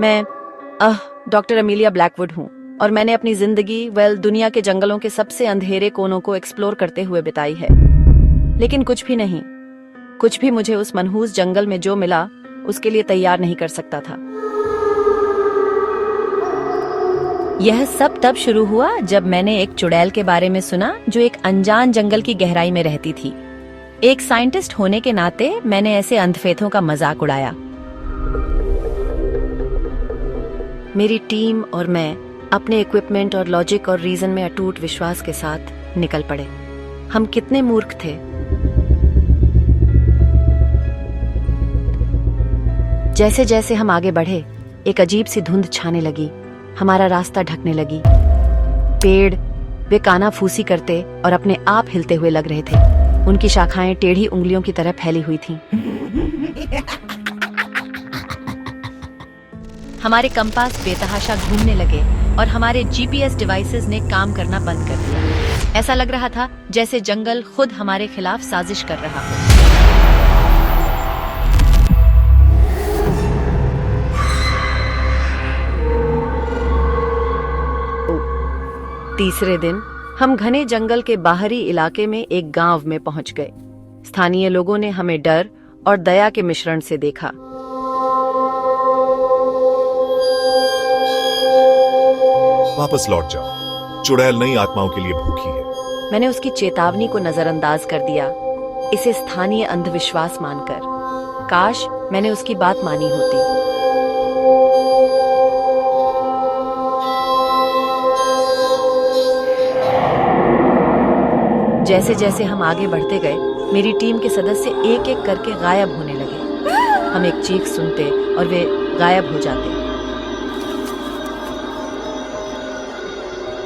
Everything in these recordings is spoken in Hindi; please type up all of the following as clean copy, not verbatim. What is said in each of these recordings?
मैं डॉक्टर अमीलिया ब्लैकवुड हूँ और मैंने अपनी जिंदगी दुनिया के जंगलों के सबसे अंधेरे कोनों को एक्सप्लोर करते हुए बिताई है। लेकिन कुछ भी नहीं, कुछ भी मुझे उस मनहूस जंगल में जो मिला उसके लिए तैयार नहीं कर सकता था। यह सब तब शुरू हुआ जब मैंने एक चुड़ैल के बारे में सुना जो एक अनजान जंगल की गहराई में रहती थी। एक साइंटिस्ट होने के नाते मैंने ऐसे अंधफेथों का मजाक उड़ाया। मेरी टीम और मैं अपने इक्विपमेंट और लॉजिक और रीजन में अटूट विश्वास के साथ निकल पड़े। हम कितने मूर्ख थे। जैसे जैसे हम आगे बढ़े, एक अजीब सी धुंध छाने लगी, हमारा रास्ता ढकने लगी। पेड़ वे कानाफूसी करते और अपने आप हिलते हुए लग रहे थे। उनकी शाखाएं टेढ़ी उंगलियों की तरह फैली हुई थीं। हमारे कंपास बेतहाशा घूमने लगे और हमारे जीपीएस डिवाइसेस ने काम करना बंद कर दिया। ऐसा लग रहा था जैसे जंगल खुद हमारे खिलाफ साजिश कर रहा हो। तीसरे दिन हम घने जंगल के बाहरी इलाके में एक गांव में पहुंच गए। स्थानीय लोगों ने हमें डर और दया के मिश्रण से देखा। वापस लौट जाओ, चुड़ैल नई आत्माओं के लिए भूखी है। मैंने उसकी चेतावनी को नजरअंदाज कर दिया, इसे स्थानीय अंधविश्वास मानकर। काश मैंने उसकी बात मानी होती। जैसे जैसे हम आगे बढ़ते गए, मेरी टीम के सदस्य एक एक करके गायब होने लगे। हम एक चीख सुनते और वे गायब हो जाते।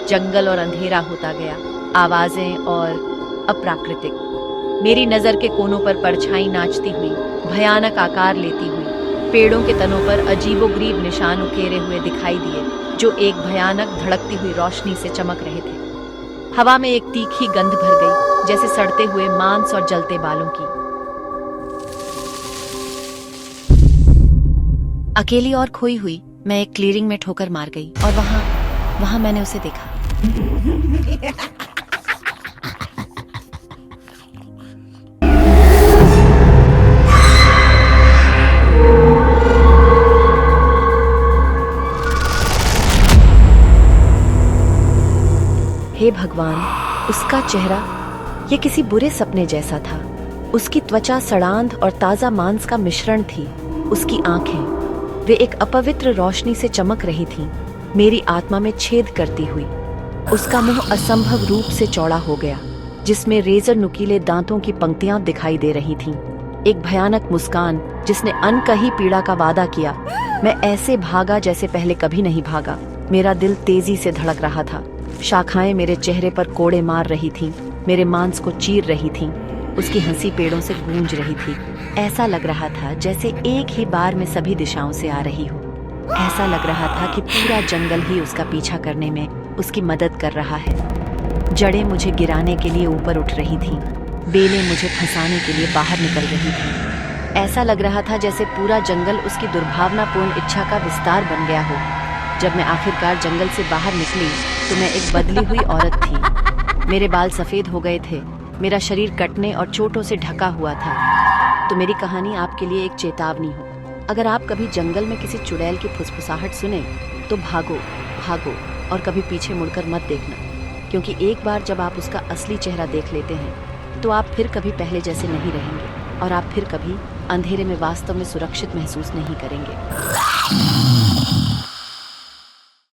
जंगल और अंधेरा होता गया, आवाजें और अप्राकृतिक। मेरी नजर के कोनों पर परछाई नाचती हुई, भयानक आकार लेती हुई, पेड़ों के तनों पर अजीबोगरीब निशान उकेरे हुए दिखाई दिए जो एक भयानक धड़कती हुई रोशनी से चमक रहे थे। हवा में एक तीखी गंध भर गई, जैसे सड़ते हुए मांस और जलते बालों की। अकेली और खोई हुई मैं एक क्लीयरिंग में ठोकर मार गई और वहां मैंने उसे देखा। हे भगवान, उसका चेहरा ये किसी बुरे सपने जैसा था। उसकी त्वचा सड़ांध और ताजा मांस का मिश्रण थी। उसकी आंखें वे एक अपवित्र रोशनी से चमक रही थीं, मेरी आत्मा में छेद करती हुई। उसका मुंह असंभव रूप से चौड़ा हो गया, जिसमें रेजर नुकीले दांतों की पंक्तियां दिखाई दे रही थीं। एक भयानक मुस्कान जिसने अनकही पीड़ा का वादा किया। मैं ऐसे भागा जैसे पहले कभी नहीं भागा। मेरा दिल तेजी से धड़क रहा था। शाखाएं मेरे चेहरे पर कोड़े मार रही थीं, मेरे मांस को चीर रही थीं। उसकी हंसी पेड़ों से गूंज रही थी। ऐसा लग रहा था जैसे एक ही बार में सभी दिशाओं से आ रही हो। ऐसा लग रहा था कि पूरा जंगल ही उसका पीछा करने में उसकी मदद कर रहा है। जड़ें मुझे गिराने के लिए ऊपर उठ रही थीं, बेलें मुझे फंसाने के लिए बाहर निकल रही थीं। ऐसा लग रहा था जैसे पूरा जंगल उसकी दुर्भावनापूर्ण इच्छा का विस्तार बन गया हो। जब मैं आखिरकार जंगल से बाहर निकली तो मैं एक बदली हुई औरत थी। मेरे बाल सफेद हो गए थे, मेरा शरीर कटने और चोटों से ढका हुआ था। तो मेरी कहानी आपके लिए एक चेतावनी हो। अगर आप कभी जंगल में किसी चुड़ैल की फुसफुसाहट सुने तो भागो भागो और कभी पीछे मुड़कर मत देखना, क्योंकि एक बार जब आप उसका असली चेहरा देख लेते हैं तो आप फिर कभी पहले जैसे नहीं रहेंगे और आप फिर कभी अंधेरे में वास्तव में सुरक्षित महसूस नहीं करेंगे।